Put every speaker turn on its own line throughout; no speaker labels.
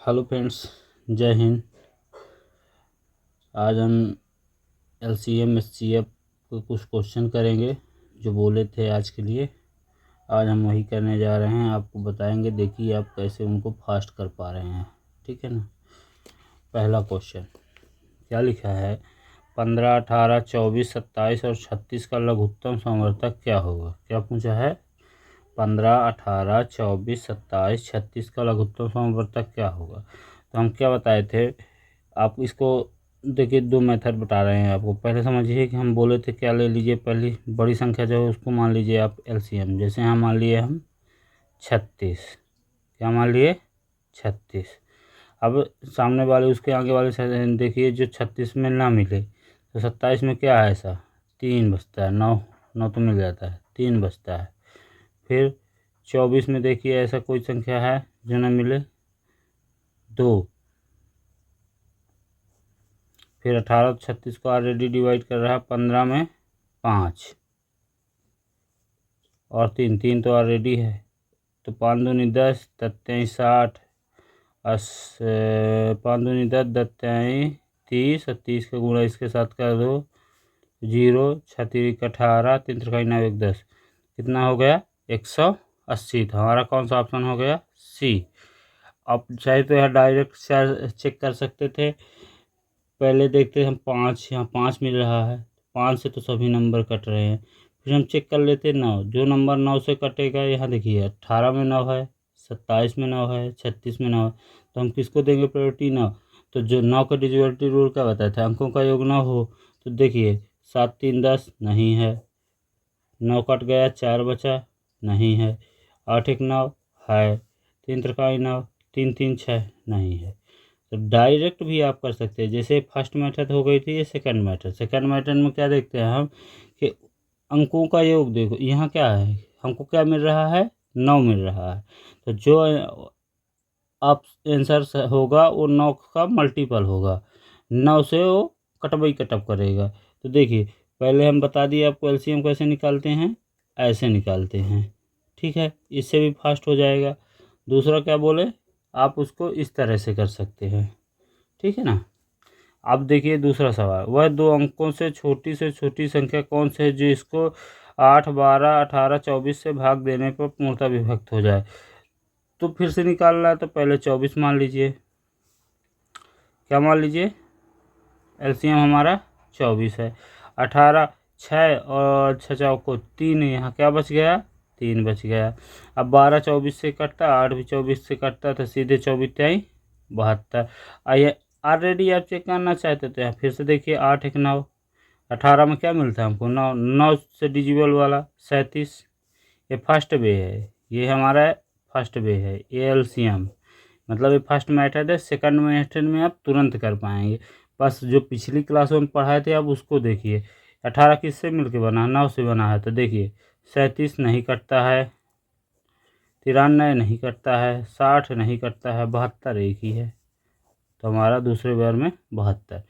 Hello friends, जय हिंद। आज हम एलसीएम एचसीएफ को कुछ क्वेश्चन करेंगे जो बोले थे आज के लिए। आज हम वही करने जा रहे हैं, आपको बताएंगे। देखिए आप कैसे उनको फास्ट कर पा रहे हैं, ठीक है ना। पहला क्वेश्चन क्या लिखा है? 15, 18, 24, 27 और 36 का लघुत्तम समवर्तक क्या होगा? क्या पूछा है? 15, 18, 24, 27, 36 का लघुत्तम समवर्तक क्या होगा? तो हम क्या बताए थे आप इसको? देखिए, दो मेथड बता रहे हैं आपको। पहले समझिए कि हम बोले थे क्या ले लीजिए, पहली बड़ी संख्या जो है उसको मान लीजिए आप एलसीएम। जैसे यहाँ मान लिए हम 36, क्या मान लिए? 36। अब सामने वाले उसके आगे वाले देखिए, जो 36 में ना मिले तो 27 में क्या है? ऐसा 3 बचता है। 9 9 तो मिल जाता है, 3 बचता है। फिर 24 में देखिए ऐसा कोई संख्या है जो ना मिले? 2। फिर 18 36 को ऑलरेडी डिवाइड कर रहा है 15 में 5 और 3 3 तो ऑलरेडी है। तो 5 दूनी 10, 60, 5 दूनी 10, 30 और 30 का गुणा इसके साथ कर दो 0, 6 18, 3 3 9 1 10। कितना हो गया? 180। तो हमारा कौन सा ऑप्शन हो गया? सी। अब चाहे तो यहाँ डायरेक्ट चेक कर सकते थे। पहले देखते हम 5, यहाँ 5 मिल रहा है, 5 से तो सभी नंबर कट रहे हैं। फिर हम चेक कर लेते 9, जो नंबर 9 से कटेगा, यहाँ देखिए 18 में 9 है, 27 में 9 है, 36 में 9 है। तो हम किसको देंगे प्रायोरिटी? 9। तो जो 9 का डिविजिबिलिटी रूल क्या बताया था? अंकों का योग 9 हो। तो देखिए 7 3 10 नहीं है, 9 कट गया, 4 बचा नहीं है, 8 1 9 है, 3 3 9, 3 3 6 नहीं है। तो डायरेक्ट भी आप कर सकते हैं। जैसे फर्स्ट मेथड हो गई थी, ये सेकंड मेथड। सेकंड मेथड में क्या देखते हैं हम कि अंकों का योग देखो, यहाँ क्या है? हमको क्या मिल रहा है? 9 मिल रहा है। तो जो आप आंसर होगा वो 9 का मल्टीपल होगा, 9 से वो कटबाई कटअप करेगा। तो देखिए पहले हम बता दिए आपको एलसीएम कैसे निकालते हैं, ऐसे निकालते हैं, ठीक है। इससे भी फास्ट हो जाएगा। दूसरा क्या बोले, आप उसको इस तरह से कर सकते हैं, ठीक है ना। अब देखिए दूसरा सवाल, वह दो अंकों से छोटी संख्या कौन से है जो इसको 8, 12, 18, 24 से भाग देने पर पूर्णतः विभक्त हो जाए? तो फिर से निकालना है तो पहले 24 मान लीजिए। क्या मान लीजिए? एलसीएम हमारा 24 है। 18 6 और 6 चौको 3, यहाँ क्या बच गया? 3 बच गया। अब 12 24 से कटता, 8 भी 24 से कटता, तो सीधे 24 त्याई 72। आइए ऑलरेडी आप चेक करना चाहते थे, फिर से देखिए 8 1 9, 18 में क्या मिलता है हमको? 9 9 से डिजिबल वाला 37। ये फर्स्ट वे है, ये हमारा फर्स्ट वे है, ये एलसीएम। मतलब ये फर्स्ट मेथड है। सेकंड मेथड में आप तुरंत कर पाएंगे। बस जो पिछली क्लासों में पढ़ाए थे आप उसको देखिए। 18 किससे मिलके बना है? 9 से बना है। तो देखिए 37 नहीं कटता है, 93 नहीं कटता है, 60 नहीं कटता है, 72 एक ही है। तो हमारा दूसरे बार में 72।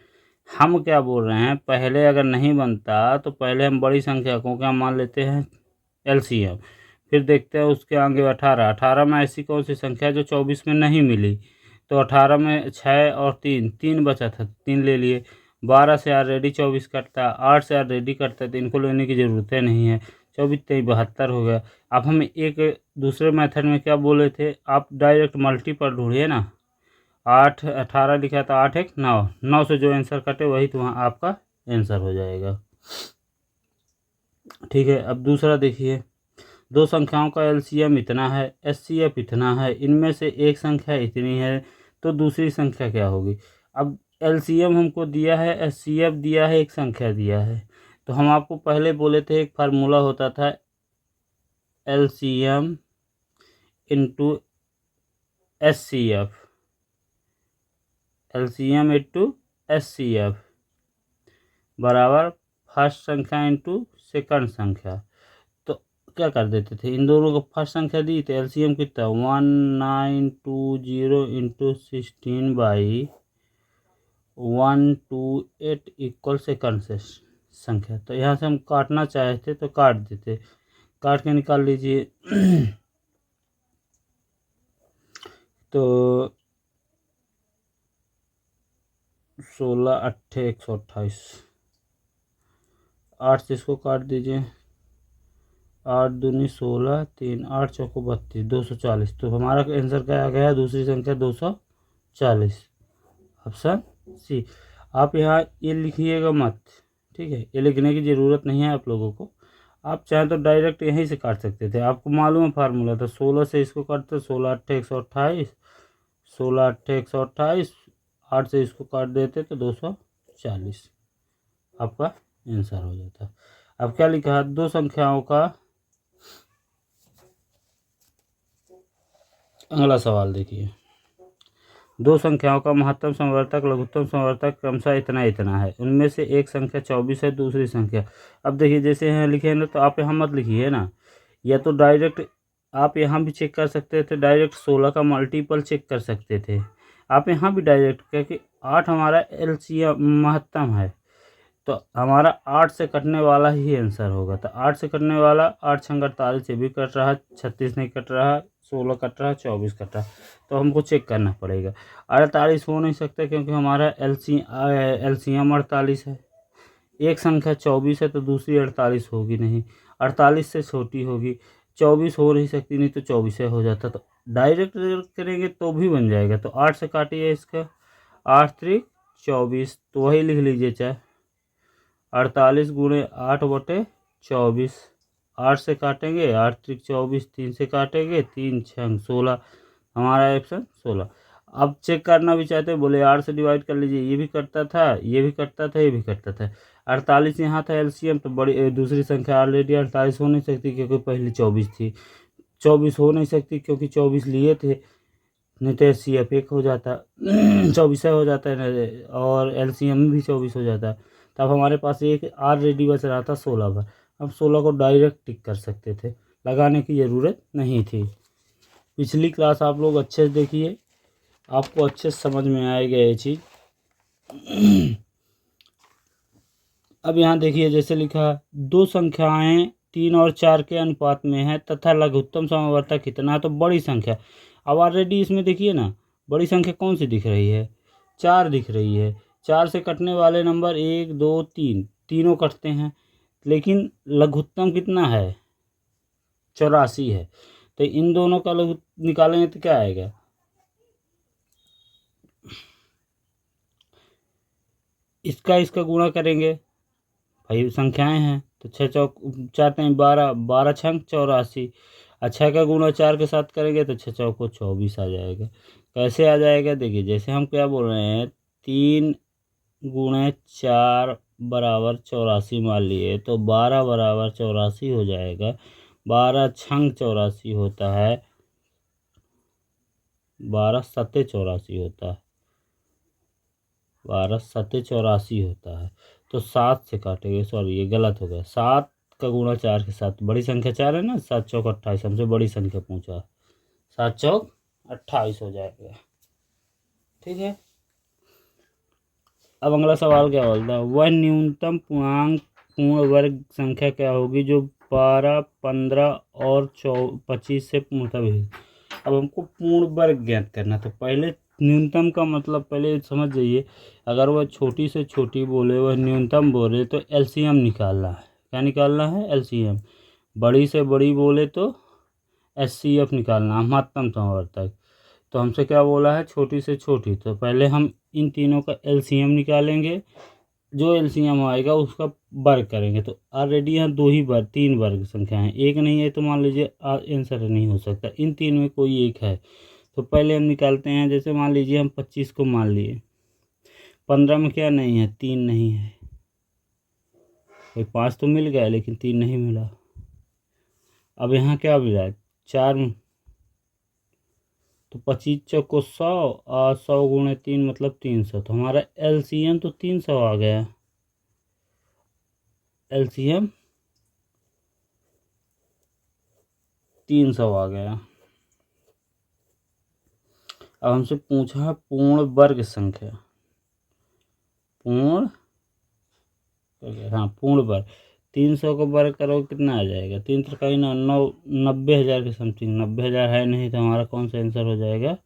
हम क्या बोल रहे हैं, पहले अगर नहीं बनता तो पहले हम बड़ी संख्या को क्या मान लेते हैं? एलसीएम। फिर देखते हैं उसके आगे 18। 18 में ऐसी कौन सी संख्या है जो 24 में नहीं मिली? तो 18 में 6 और 3, 3 बचा था, 3 ले लिए। 12 से ऑलरेडी 24 कटता, 8 से ऑलरेडी कटता, तो इनको लेने की ज़रूरत नहीं है। 24 23 72 हो गया। अब हम एक दूसरे मेथड में क्या बोले थे, आप डायरेक्ट मल्टीपल ढूंढिए ना। 8 18 लिखा था, 8 1 9, 9 से जो आंसर कटे वही तो वहाँ आपका आंसर हो जाएगा, ठीक है। अब दूसरा देखिए, दो संख्याओं का एलसीएम इतना है, एचसीएफ इतना है, इनमें से एक संख्या इतनी है, तो दूसरी संख्या क्या होगी? अब एलसीएम हमको दिया है, एचसीएफ दिया है, एक संख्या दिया है। तो हम आपको पहले बोले थे एक फार्मूला होता था LCM into HCF, LCM into HCF बराबर फर्स्ट संख्या इंटू सेकंड संख्या। तो क्या कर देते थे, इन दोनों को फर्स्ट संख्या दी तो एलसीएम कितना? 1920 इंटू 16/128 इक्वल सेकंड से संख्या। तो यहाँ से हम काटना चाहते तो काट देते, काट के निकाल लीजिए। तो 16 अट्ठे 128, 8 से इसको काट दीजिए, 8 दूनी 16, 3 8 चौको 32, 240। तो हमारा आंसर क्या आ गया? दूसरी संख्या 240, ऑप्शन सी। आप यहाँ ये लिखिएगा मत, ठीक है, ये लिखने की ज़रूरत नहीं है आप लोगों को। आप चाहें तो डायरेक्ट यहीं से काट सकते थे, आपको मालूम है फार्मूला था। 16 से इसको काटते, 16 अट्ठे 128, 16 अट्ठे 128, 8 से इसको काट देते तो 240 आपका आंसर हो जाता। अब क्या लिखा है? दो संख्याओं का, अगला सवाल देखिए, दो संख्याओं का महत्तम समवर्तक लघुत्तम समवर्तक क्रमशः इतना इतना है, उनमें से एक संख्या 24 है, दूसरी संख्या। अब देखिए जैसे यहाँ लिखे ना, तो आप यहाँ मत लिखिए ना, या तो डायरेक्ट आप यहाँ भी चेक कर सकते थे, डायरेक्ट 16 का मल्टीपल चेक कर सकते थे आप यहाँ भी डायरेक्ट, क्योंकि 8 हमारा एलसीएम महत्तम है, तो हमारा 8 से कटने वाला ही आंसर होगा। तो 8 से कटने वाला, 8 छंग 48 से भी कट रहा, 36 नहीं कट रहा, 16 कट रहा, 24 कट रहा, तो हमको चेक करना पड़ेगा। 48 हो नहीं सकता क्योंकि हमारा एलसीएम 48 है। एक संख्या 24 है तो दूसरी 48 होगी नहीं, 48 से छोटी होगी, 24 हो नहीं सकती, नहीं तो 24 हो जाता। तो डायरेक्ट करेंगे तो भी बन जाएगा। तो 8 से काटिए इसका, 8 त्रिक 24, तो वही लिख लीजिए, चाहे 48 गुणे 8/24, 8 से काटेंगे, 8 त्रिक 24, 3 से काटेंगे, 3 छंग 16, हमारा ऑप्शन 16। अब चेक करना भी चाहते हैं, बोले 8 से डिवाइड कर लीजिए, ये भी कटता था, ये भी कटता था, ये भी कटता था। 48 यहाँ था एलसीएम, तो बड़ी दूसरी संख्या ऑलरेडी 48 हो नहीं सकती क्योंकि पहली 24 थी, 24 हो नहीं सकती क्योंकि 24 लिए थे, नहीं तो एचसीएफ 1 हो जाता 24 हो जाता है, और एलसीएम भी 24 हो जाता। तब हमारे पास एक ऑलरेडी बच रहा था 16 पर। अब 16 को डायरेक्ट टिक कर सकते थे, लगाने की ज़रूरत नहीं थी। पिछली क्लास आप लोग अच्छे से देखिए, आपको अच्छे से समझ में आएगा ये चीज़। अब यहाँ देखिए जैसे लिखा, दो संख्याएं 3 और 4 के अनुपात में है तथा लघुत्तम समवर्तक कितना है? तो बड़ी संख्या। अब ऑलरेडी इसमें देखिए ना, बड़ी संख्या कौन सी दिख रही है? 4 दिख रही है। 4 से कटने वाले नंबर 1 2 3, तीनों कटते हैं, लेकिन लघुत्तम कितना है? 84 है। तो इन दोनों का लघु निकालेंगे तो क्या आएगा? इसका गुणा करेंगे, भाई संख्याएं हैं, तो 6 चौक 4 3 12, 12 छंग 84। 6 का गुणा 4 के साथ करेंगे तो 6 चौको 24 आ जाएगा। कैसे आ जाएगा? देखिए जैसे हम क्या बोल रहे हैं, 3 गुणे 4 बराबर 84 मान लिए, तो 12 बराबर 84 हो जाएगा। 12 छंग 84 होता है, 12 सत्ते 84 होता है, 12 सत्ते 84 होता है। तो 7 से काटेंगे, सॉरी ये गलत हो गया, 7 का गुणा 4 के साथ, बड़ी संख्या 4 है ना, 7 चौक 28, हमसे बड़ी संख्या पूछा, 7 चौक 28 हो जाएगा। ठीक है। अब अगला सवाल क्या बोलता है, वह न्यूनतम पूर्णांक पूर्ण वर्ग संख्या क्या होगी जो 12, 15 और 25 से पूर्णतः है? अब हमको पूर्ण वर्ग ज्ञात करना, तो पहले न्यूनतम का मतलब पहले समझ जाइए। अगर वह छोटी से छोटी बोले, वह न्यूनतम बोले, तो एलसीएम निकालना है। क्या निकालना है? एलसीएम। बड़ी से बड़ी बोले तो एचसीएफ निकालना है, महत्तम समवर्तक। तो हमसे क्या बोला है? छोटी से छोटी। तो पहले हम इन तीनों का एलसीएम निकालेंगे, जो एलसीएम आएगा उसका वर्ग करेंगे। तो ऑलरेडी यहाँ तीन वर्ग संख्या है, एक नहीं है, तो मान लीजिए आंसर नहीं हो सकता, इन तीन में कोई एक है। तो पहले हम निकालते हैं, जैसे मान लीजिए हम 25 को मान लिए, 15 में क्या नहीं है? 3 नहीं है, 5 तो मिल गया लेकिन 3 नहीं मिला। अब यहाँ क्या मिला? 4, तो 25 चौको 100, और 100 गुणे 3 मतलब 300। तो हमारा एलसीएम तो 300 आ गया, एलसीएम 300 आ गया। अब हमसे पूछा पूर्ण वर्ग संख्या, पूर्ण वर्ग। 300 को वर्ग करो कितना आ जाएगा? 3 त्रिकाई 90,000 के समथिंग, 90,000 है नहीं, तो हमारा कौन सा आंसर हो जाएगा?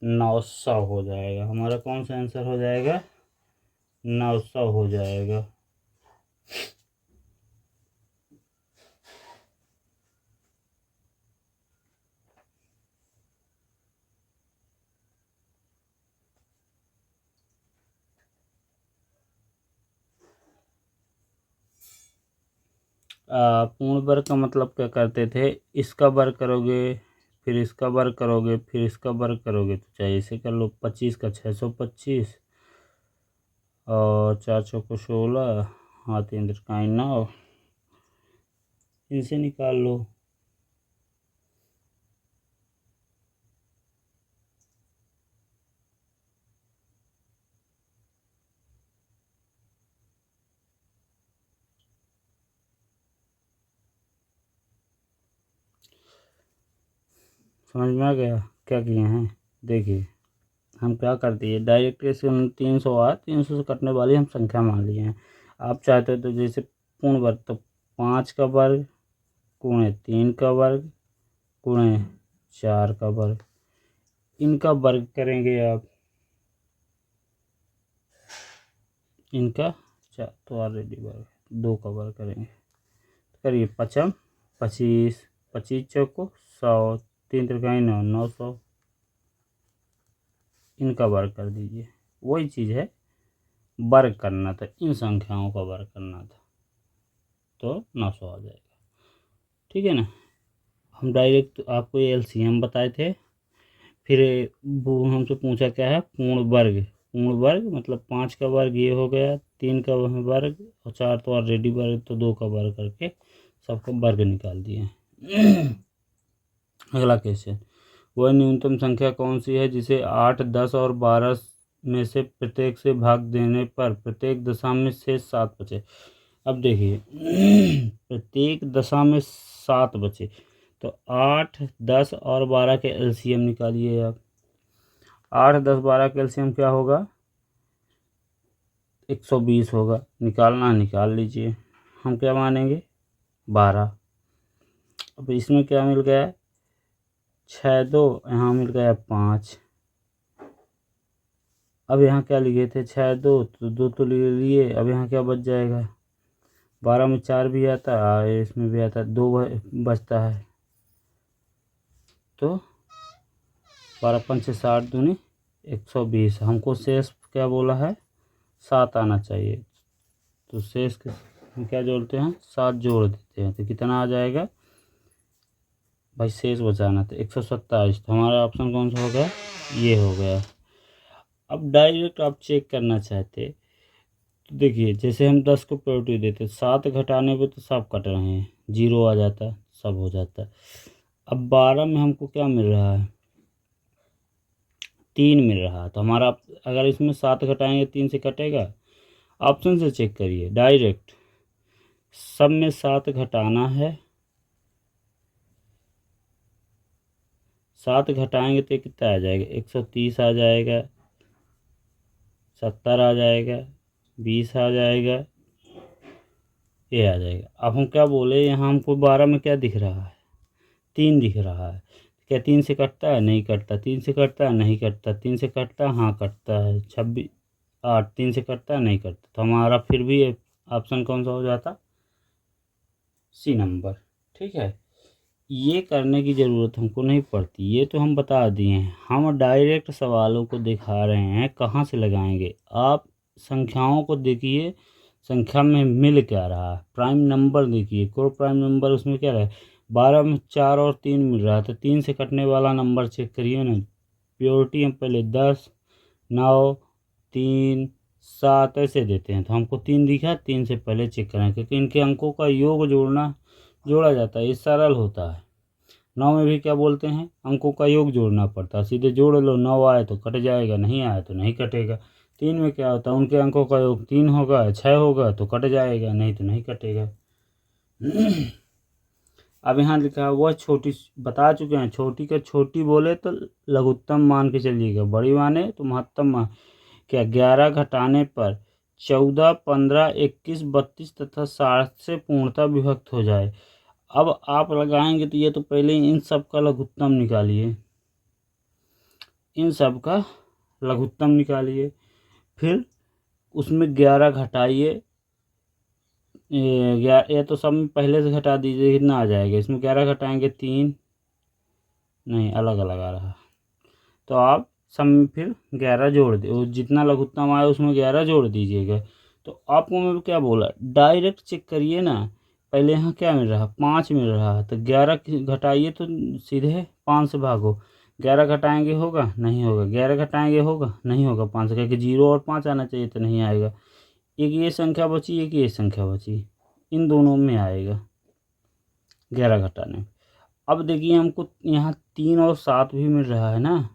900 हो जाएगा। हमारा कौन सा आंसर हो जाएगा? 900 हो जाएगा। पूर्ण वर्ग का मतलब क्या करते थे? इसका वर्ग करोगे, फिर इसका वर्ग करोगे, फिर इसका वर्ग करोगे, तो चाहे इसे कर लो। 25 का 625 और 4 चौको 16, हाँ 3 त्रिकाई 9, इनसे निकाल लो। समझ में आ गया क्या किए हैं? देखिए हम क्या करते हैं, डायरेक्ट इसे 300 आ 300 से कटने वाली हम संख्या मान लिए हैं। आप चाहते हो तो जैसे पूर्ण वर्ग, तो 5 का वर्ग गुणे 3 का वर्ग गुणे 4 का वर्ग, इनका वर्ग करेंगे आप। इनका तो ऑलरेडी वर्ग 2 का वर्ग करेंगे, करिए। 5 25, 25 चौको 100, 3 त्रिकाई 9, 900, इनका वर्ग कर दीजिए। वही चीज़ है, वर्ग करना था, इन संख्याओं का वर्ग करना था, तो 900 आ जाएगा। ठीक है ना? हम डायरेक्ट आपको एलसीएम बताए थे। फिर वो हमसे पूछा क्या है? पूर्ण वर्ग। पूर्ण वर्ग मतलब 5 का वर्ग ये हो गया, 3 का वर्ग और 4 तो ऑलरेडी वर्ग, तो 2 का वर्ग करके सबका वर्ग निकाल दिए। अगला क्वेश्चन, वह न्यूनतम संख्या कौन सी है जिसे 8, 10 और 12 में से प्रत्येक से भाग देने पर प्रत्येक दशा में शेष 7 बचे? अब देखिए प्रत्येक दशा में 7 बचे, तो 8, 10 और 12 के एलसीएम निकालिए आप। 8, 10, 12 का एलसीएम क्या होगा? 120 होगा। निकालना निकाल लीजिए। हम क्या मानेंगे? 12। अब इसमें क्या मिल गया? 6 2, यहाँ मिल गया 5। अब यहाँ क्या लिखे थे? 6 2, तो 2 तो ले लिए। अब यहाँ क्या बच जाएगा? 12 में 4 भी आता है, इसमें भी आता है, 2 बचता है। तो 12 पंचे 60 दूनी 120। हमको शेष क्या बोला है? 7 आना चाहिए। तो शेष के हम क्या जोड़ते हैं? 7 जोड़ देते हैं, तो कितना आ जाएगा भाई? शेष बचाना था 127। तो हमारा ऑप्शन कौन सा हो गया? ये हो गया। अब डायरेक्ट आप चेक करना चाहते तो देखिए, जैसे हम 10 को प्रायोरिटी देते, 7 घटाने पे तो सब कट रहे हैं, 0 आ जाता, सब हो जाता। अब 12 में हमको क्या मिल रहा है? 3 मिल रहा है। तो हमारा अगर इसमें 7 घटाएंगे 3 से कटेगा? ऑप्शन से चेक करिए डायरेक्ट। सब में 7 घटाना है, 7 घटाएंगे तो कितना आ जाएगा? 130 आ जाएगा, 70 आ जाएगा, 20 आ जाएगा, ये आ जाएगा। अब हम क्या बोले, यहाँ हमको 12 में क्या दिख रहा है? 3 दिख रहा है। क्या 3 से कटता है? नहीं कटता। 3 से कटता है? नहीं कटता। 3 से कटता है? हाँ कटता है। 26 8, 3 से कटता है? नहीं कटता। तो हमारा फिर भी ऑप्शन कौन सा हो जाता? C number. ठीक है, ये करने की ज़रूरत हमको नहीं पड़ती, ये तो हम बता दिए हैं। हम डायरेक्ट सवालों को दिखा रहे हैं कहाँ से लगाएंगे। आप संख्याओं को देखिए, संख्या में मिल क्या रहा है, प्राइम नंबर देखिए, कोई प्राइम नंबर उसमें क्या रहा है? 12 में 4 और 3 मिल रहा है, तो 3 से कटने वाला नंबर चेक करिए ना। प्योरिटी हम पहले 10, 9, 3, 7 ऐसे देते हैं, तो हमको 3 दिखा, 3 से पहले चेक करें, क्योंकि इनके अंकों का योग जोड़ा जाता है, ये सरल होता है। 9 में भी क्या बोलते हैं? अंकों का योग जोड़ना पड़ता है, सीधे जोड़ लो, 9 आए तो कट जाएगा, नहीं आए तो नहीं कटेगा। 3 में क्या होता है? उनके अंकों का योग 3 होगा, 6 होगा तो कट जाएगा, नहीं तो नहीं कटेगा। अब यहाँ लिखा है वह छोटी, बता चुके हैं, छोटी का छोटी बोले तो लघुत्तम मान के चलिएगा, बड़ी माने तो महत्तम मान। क्या 11 घटाने पर 14, 15, 21, 32 तथा 60 से पूर्णतः विभक्त हो जाए? अब आप लगाएंगे तो ये तो पहले इन सब का लघुत्तम निकालिए। इन सब का लघुत्तम निकालिए। फिर उसमें 11 घटाइए, ये तो सब पहले से घटा दीजिए, कितना आ जाएगा। इसमें 11 घटाएंगे 3, नहीं अलग अलग आ रहा। तो आप सब में फिर 11 जोड़ दे, जितना लघुत्तम आया उसमें 11 जोड़ दीजिएगा। तो आपको मैं क्या बोला, डायरेक्ट चेक करिए ना। पहले यहाँ क्या मिल रहा, 5 मिल रहा है, तो 11 घटाइए तो सीधे 5 से भागो। 11 घटाएंगे होगा, नहीं होगा। 11 घटाएंगे होगा, नहीं होगा। 5 क्योंकि 0 और 5 आना चाहिए, तो नहीं आएगा। एक ये संख्या बची, एक ये संख्या बची, इन दोनों में आएगा 11 घटाने। अब देखिए हमको यहाँ 3 और 7 भी मिल रहा है ना,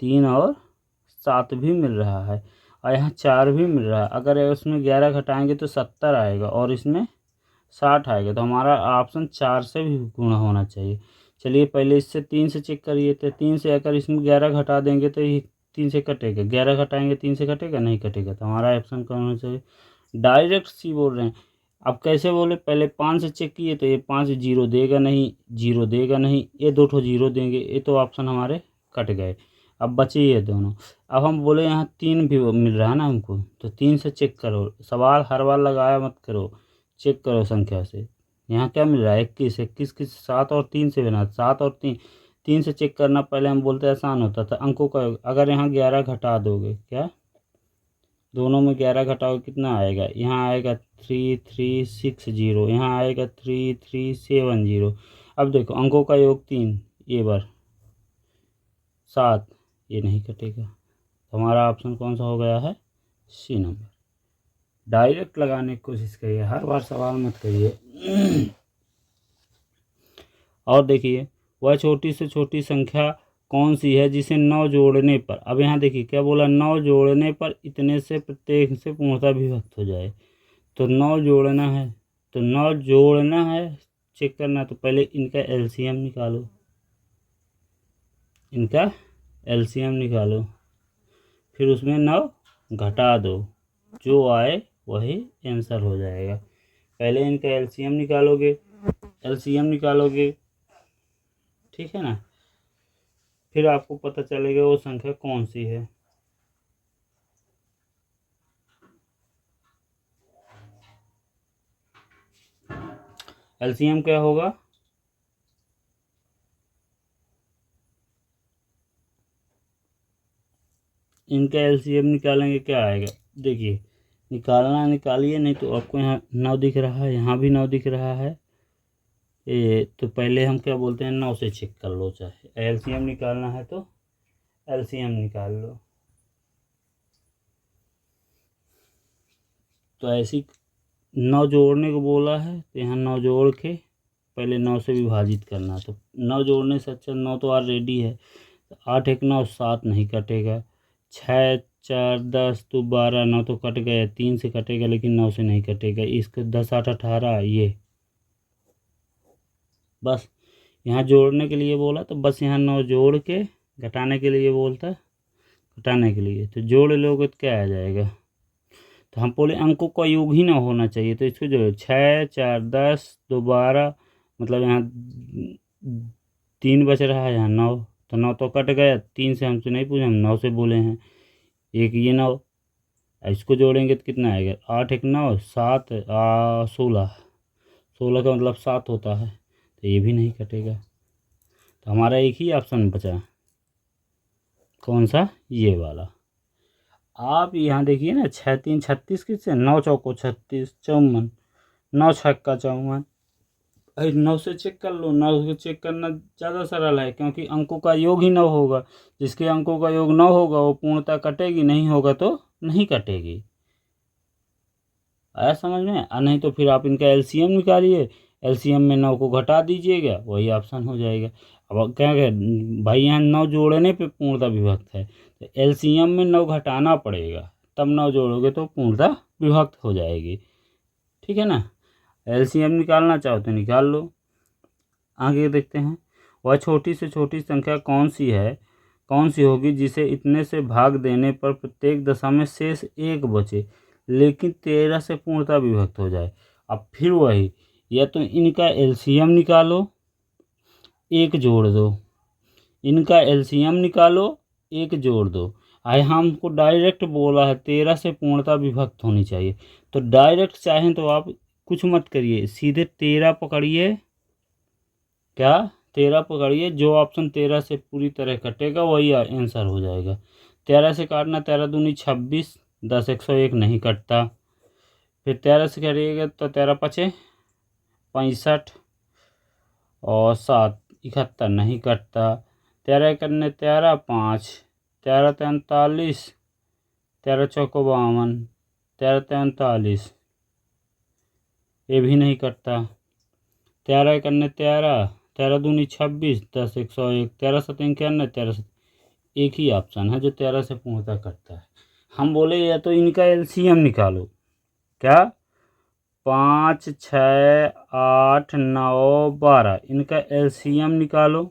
3 और 7 भी मिल रहा है, और यहाँ 4 भी मिल रहा है। अगर उसमें 11 घटाएंगे तो 70 आएगा, और इसमें 60 आएगा। तो हमारा ऑप्शन 4 से भी गुणा होना चाहिए। चलिए पहले इससे 3 से चेक करिए। तो 3 से अगर इसमें 11 घटा देंगे तो ये 3 से कटेगा, 11 घटाएंगे 3 से कटेगा, नहीं कटेगा। तो हमारा ऑप्शन कौन होना चाहिए, डायरेक्ट सी बोल रहे हैं। अब कैसे बोले, पहले 5 से चेक किए तो ये 5 0 देगा नहीं, 0 देगा नहीं, ये 2 ठो 0 देंगे, ये तो ऑप्शन हमारे कट गए। अब बचे ये दोनों। अब हम बोले यहाँ 3 भी मिल रहा है ना हमको, तो 3 से चेक करो। सवाल हर बार लगाया मत करो, चेक करो संख्या से। यहाँ क्या मिल रहा है, 21, 21 की 7 और 3 से बना, 7 और 3 से चेक करना पहले हम बोलते आसान होता था। अंकों का अगर यहाँ 11 घटा दोगे, क्या दोनों में 11 घटाओ कितना आएगा, यहाँ आएगा 3360, यहाँ आएगा 3370। अब देखो अंकों का योग 3, ये बार 7, ये नहीं कटेगा। तो हमारा ऑप्शन कौन सा हो गया है, सी नंबर। डायरेक्ट लगाने की कोशिश करिए, हर बार सवाल मत करिए। और देखिए वह छोटी से छोटी संख्या कौन सी है जिसे 9 जोड़ने पर, अब यहाँ देखिए क्या बोला, 9 जोड़ने पर इतने से प्रत्येक से पूर्णतः विभक्त हो जाए। तो 9 जोड़ना है, तो 9 जोड़ना है, चेक करना। तो पहले इनका एलसीएम निकालो, इनका एलसीएम निकालो, फिर उसमें 9 घटा दो, जो आए वही आंसर हो जाएगा। पहले इनका एलसीएम निकालोगे, एलसीएम निकालोगे, ठीक है ना, फिर आपको पता चलेगा वो संख्या कौन सी है। एलसीएम क्या होगा, इनका एलसीएम निकालेंगे, क्या आएगा, देखिए निकालना निकालिए, नहीं तो आपको यहाँ 9 दिख रहा है, यहाँ भी 9 दिख रहा है। ये तो पहले हम क्या बोलते हैं, 9 से चेक कर लो, चाहे एलसीएम निकालना है तो एलसीएम निकाल लो। तो ऐसी 9 जोड़ने को बोला है, तो यहाँ 9 जोड़ के पहले 9 से विभाजित करना। तो 9 जोड़ने से अच्छा 9 तो ऑलरेडी है, तो 8 1 9 7 नहीं कटेगा, 6 4 10 तो 12, 9 तो कट गया, 3 से कटेगा लेकिन 9 से नहीं कटेगा। इसको 10 8 18, ये बस यहाँ जोड़ने के लिए बोला, तो बस यहाँ 9 जोड़ के, घटाने के लिए बोलता, घटाने के लिए तो जोड़ लोगे तो क्या आ जाएगा। तो हम बोले अंकों का योग ही ना होना चाहिए, तो इसको जो 6 4 10 2 12, मतलब यहाँ 3 बच रहा है, यहाँ 9, तो 9 तो कट गया, 3 से हमसे नहीं पूछे, हम 9 से बोले हैं। एक ये 9, इसको जोड़ेंगे तो कितना आएगा, 8 1 9 7 16, 16 का मतलब 7 होता है, तो ये भी नहीं कटेगा। तो हमारा एक ही ऑप्शन बचा, कौन सा, ये वाला। आप यहाँ देखिए ना, 6 3 36 किससे, 9 चौको 36, 54, 9 छक्का 54। अरे 9 से चेक कर लो, 9 से चेक करना ज़्यादा सरल है, क्योंकि अंकों का योग ही 9 होगा। जिसके अंकों का योग 9 होगा वो पूर्णतः कटेगी, नहीं होगा तो नहीं कटेगी। आया समझ में, नहीं तो फिर आप इनका एलसीएम निकालिए, एलसीएम में 9 को घटा दीजिएगा, वही ऑप्शन हो जाएगा। अब क्या भाई, यहाँ 9 जोड़ने पे पूर्णतः विभक्त है, तो एलसीएम में 9 घटाना पड़ेगा, तब 9 जोड़ोगे तो पूर्णतः विभक्त हो जाएगी, ठीक है ना। एलसीएम निकालना चाहो तो निकाल लो। आगे देखते हैं, वह छोटी से छोटी संख्या कौन सी होगी जिसे इतने से भाग देने पर प्रत्येक दशा में शेष 1 बचे लेकिन 13 से पूर्णतः विभक्त हो जाए। अब फिर वही, या तो इनका एलसीएम निकालो, 1 जोड़ दो, इनका एलसीएम निकालो, एक जोड़ दो। आए हमको डायरेक्ट बोला है 13 से पूर्णता विभक्त होनी चाहिए, तो डायरेक्ट चाहें तो आप कुछ मत करिए, सीधे 13 पकड़िए। क्या 13 पकड़िए, जो ऑप्शन 13 से पूरी तरह कटेगा वही आंसर हो जाएगा। 13 से काटना, 13 दूनी 26, 10 101 नहीं कटता। फिर 13 से करिएगा तो 13 पचे 65 और 7 71 नहीं कटता। 13 करने 13 5, 13 43, 13 चौको 52, 13 43, ये भी नहीं कटता। 13 करने 13, 13 दूनी 26, 10 101, 13 7 91, 13 एक ही ऑप्शन है जो 13 से पूर्णतः कटता है। हम बोले या तो इनका एलसीएम निकालो। क्या 5 6 8 9 12, इनका एलसीएम निकालो।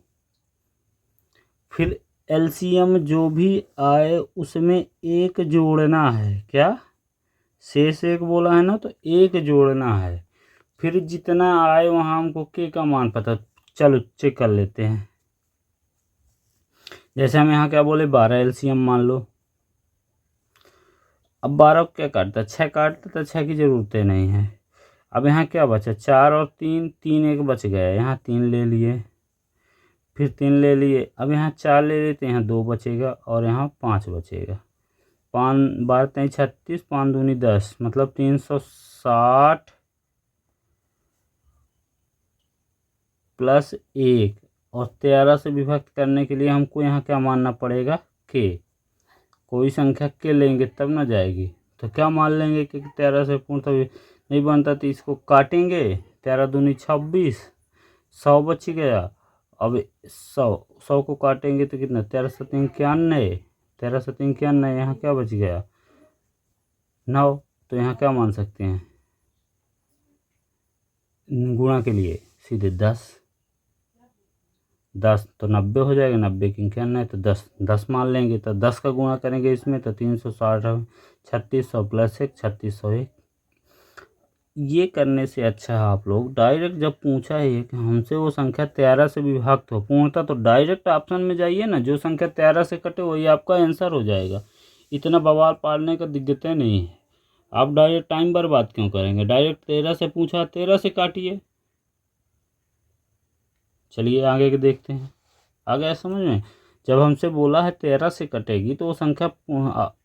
फिर एलसीएम जो भी आए उसमें एक जोड़ना है। क्या शेष एक बोला है ना, तो एक जोड़ना है। फिर जितना आए वहाँ हमको के का मान पता, चलो चेक कर लेते हैं। जैसे हम यहाँ क्या बोले 12 एलसीएम मान लो। अब 12 क्या काटता, 6 काटता, तो 6 की ज़रूरत नहीं है। अब यहाँ क्या बचा, 4 और 3, 3 एक बच गया, यहाँ 3 ले लिए, फिर 3 ले लिए। अब यहाँ 4 ले लेते हैं, यहाँ 2 बचेगा और यहाँ 5 बचेगा। 5 12 3 36, 5 दूनी 10, मतलब 360 प्लस 1। और 13 से विभक्त करने के लिए हमको यहाँ क्या मानना पड़ेगा, के। कोई संख्या के लेंगे तब ना जाएगी, तो क्या मान लेंगे कि 13 से पूर्णतः नहीं बनता, तो इसको काटेंगे। 13 दूनी 26, 100 बच गया। अब 100 को काटेंगे तो कितना, 13 7 91, 13 7 91, यहाँ क्या बच गया 9। तो यहाँ क्या मान सकते हैं गुणा के लिए, सीधे 10 तो 90 हो जाएगा। 90 की 91 तो 10 मान लेंगे, तो 10 का गुणा करेंगे इसमें तो 360, 3600 प्लस 1, 3601। ये करने से अच्छा है आप लोग डायरेक्ट, जब पूछा है कि हमसे वो संख्या 13 से विभक्त हो पूर्णतः, तो डायरेक्ट ऑप्शन में जाइए ना, जो संख्या 13 से कटे वही आपका आंसर हो जाएगा। इतना बवाल पालने का दिक्कतें नहीं है। आप डायरेक्ट टाइम बर्बाद क्यों करेंगे, डायरेक्ट 13 से पूछा 13 से काटिए। चलिए आगे के देखते हैं। आ गया समझ में। जब हमसे बोला है 13 से कटेगी तो वो संख्या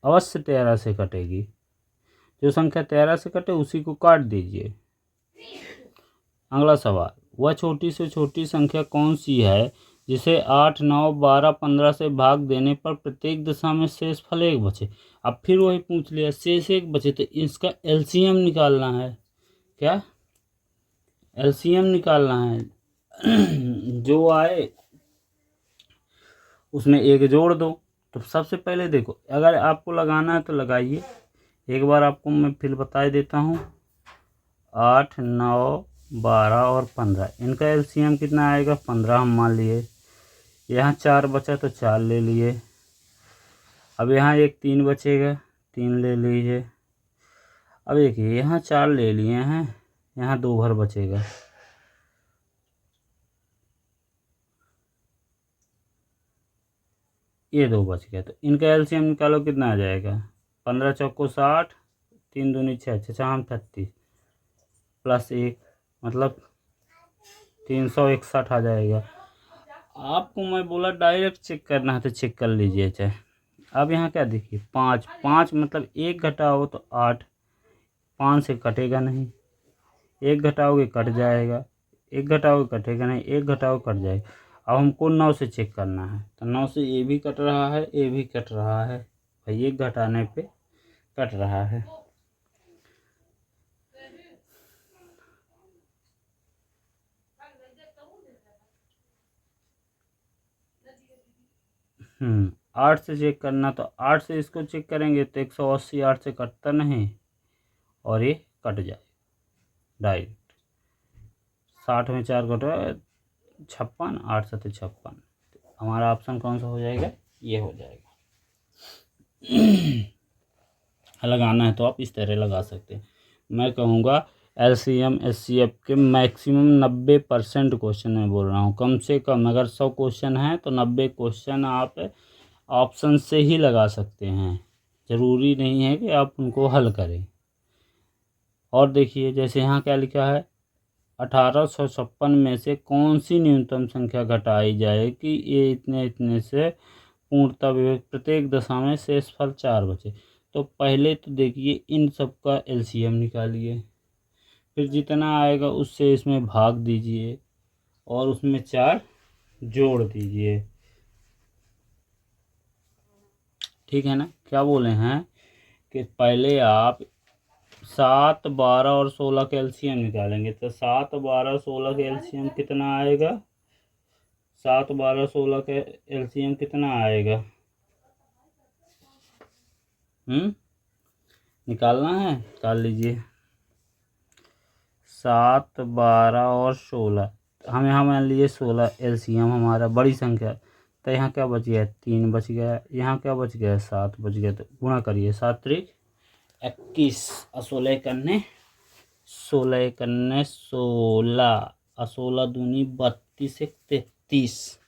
अवश्य 13 से कटेगी। जो संख्या 13 से कटे उसी को काट दीजिए। अगला सवाल, वह छोटी से छोटी संख्या कौन सी है जिसे 8 9 12 15 से भाग देने पर प्रत्येक दशा में शेष फल 1 बचे। अब फिर वही पूछ लिया, शेष 1 बचे तो इसका एलसीएम निकालना है। क्या एलसीएम निकालना है। जो आए उसमें एक जोड़ दो। तो सबसे पहले देखो, अगर आपको लगाना है तो लगाइए। एक बार आपको मैं फिर बता देता हूँ। 8 9 12 और 15, इनका एलसीएम कितना आएगा, 15 हम मान लिए। यहाँ 4 बचा तो 4 ले लिए। अब यहाँ एक 3 बचेगा, 3 ले लीजिए। अब देखिए यहाँ 4 ले लिए हैं, यहाँ 2 भर बचेगा। ये 2 बच गया, तो इनका एलसीएम निकालो, कितना आ जाएगा, 15 चौको 60, 3 दूनी 6, 6 36 प्लस 1, मतलब 361 आ जाएगा। आपको मैं बोला डायरेक्ट चेक करना है तो चेक कर लीजिए चाहे। अब यहाँ क्या देखिए, 5 5 मतलब 1 घटाओ तो 8, 5 से कटेगा नहीं। 1 घटाओगे कट जाएगा, 1 घटाओगे कटेगा नहीं, 1 घटाओ कट जाएगा। अब हमको 9 से चेक करना है, तो 9 से ये भी कट रहा है, ये भी कट रहा है भाई, 1 घटाने पे कट रहा है। हम्म 8 से चेक करना, तो 8 से इसको चेक करेंगे तो 180 8 से कटता नहीं और ये कट जाए डायरेक्ट। 60 में 4 कट 56, 8 7 56। हमारा ऑप्शन कौन सा हो जाएगा, ये हो जाएगा। लगाना है तो आप इस तरह लगा सकते हैं। मैं कहूँगा LCM SCF के मैक्सिमम 90% क्वेश्चन मैं बोल रहा हूँ, कम से कम अगर 100 क्वेश्चन हैं तो 90 क्वेश्चन आप ऑप्शन से ही लगा सकते हैं, ज़रूरी नहीं है कि आप उनको हल करें। और देखिए जैसे यहाँ क्या लिखा है, 1856 में से कौन सी न्यूनतम संख्या घटाई जाए कि ये इतने इतने से पूर्णतः विभक्त प्रत्येक दशा में शेषफल 4 बचे। तो पहले तो देखिए इन सब का LCM निकालिए, फिर जितना आएगा उससे इसमें भाग दीजिए और उसमें 4 जोड़ दीजिए। ठीक है ना, क्या बोले हैं कि पहले आप 7, 12 और 16 का LCM निकालेंगे। तो 7, 12, 16 का LCM कितना आएगा? 7, 12, 16 का LCM कितना आएगा? निकालना है, निकाल लीजिए। 7, 12 और 16, हम यहाँ मान लीजिए 16 LCM हमारा बड़ी संख्या। तो यहाँ क्या बच गया? 3 बच गया। यहाँ क्या बच गया? 7 बच गया। तो गुणा करिए, 7 त्रिक 21, 16 कन्ने 16 कन्ने 16, 16 दूनी 32, 33,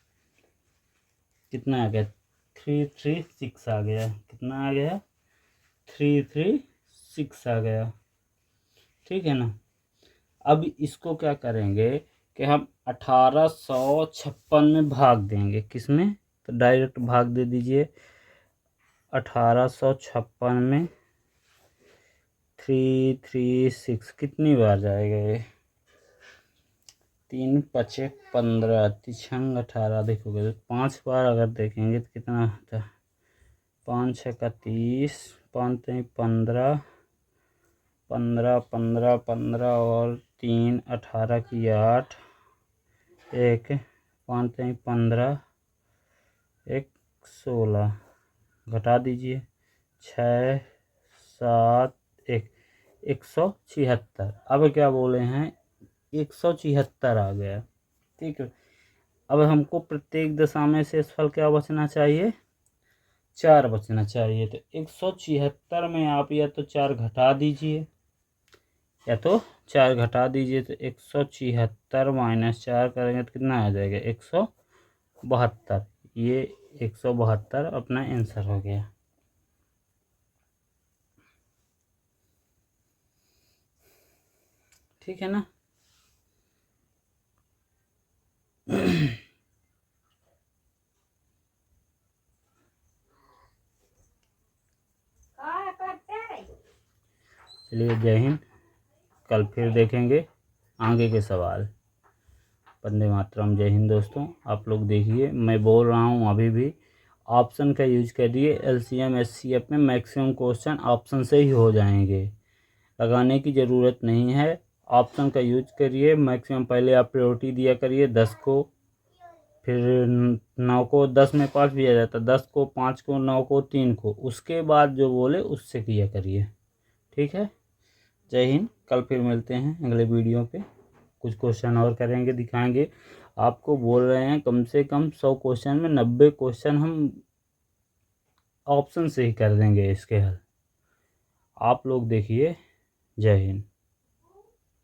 कितना आ गया? 336 आ गया। कितना आ गया? 336 आ गया। ठीक है ना। अब इसको क्या करेंगे कि हम 1856 में भाग देंगे। किस में? तो डायरेक्ट भाग दे दीजिए 1856 में। 336 कितनी बार जाएगा ये? 3 पचे 15, तिछंग 18, देखोगे तो 5 बार अगर देखेंगे तो कितना होता है? 5 6 का 30, 5 3 15, 15 15 15 और 3 18 की 8, 1 5 3 15, 1 16, घटा दीजिए 6 7 1, 176। अब क्या बोले हैं? 176 आ गया। ठीक है। अब हमको प्रत्येक दशा में शेषफल क्या बचना चाहिए? 4 बचना चाहिए। तो 176 में आप या तो 4 घटा दीजिए, या तो 4 घटा दीजिए। तो 176 माइनस 4 करेंगे तो कितना आ जाएगा? 172। ये 172 अपना आंसर हो गया। ठीक है ना। चलिए, जय हिंद। कल फिर देखेंगे आगे के सवाल। वंदे मातरम। जय हिंद दोस्तों। आप लोग देखिए, मैं बोल रहा हूँ अभी भी ऑप्शन का यूज करिए। LCM SCF में मैक्सिमम क्वेश्चन ऑप्शन से ही हो जाएंगे, लगाने की ज़रूरत नहीं है। ऑप्शन का यूज करिए। मैक्सिमम पहले आप प्रायोरिटी दिया करिए 10 को, फिर 9 को। 10 में 5 भी आ जाता, 10 को, 5 को, 9 को, 3 को। उसके बाद जो बोले उससे किया करिए। ठीक है। जय हिंद। कल फिर मिलते हैं अगले वीडियो पे। कुछ क्वेश्चन और करेंगे, दिखाएंगे। आपको बोल रहे हैं कम से कम 100 क्वेश्चन में 90 क्वेश्चन हम ऑप्शन से ही कर देंगे इसके हल। आप लोग देखिए। जय हिंद।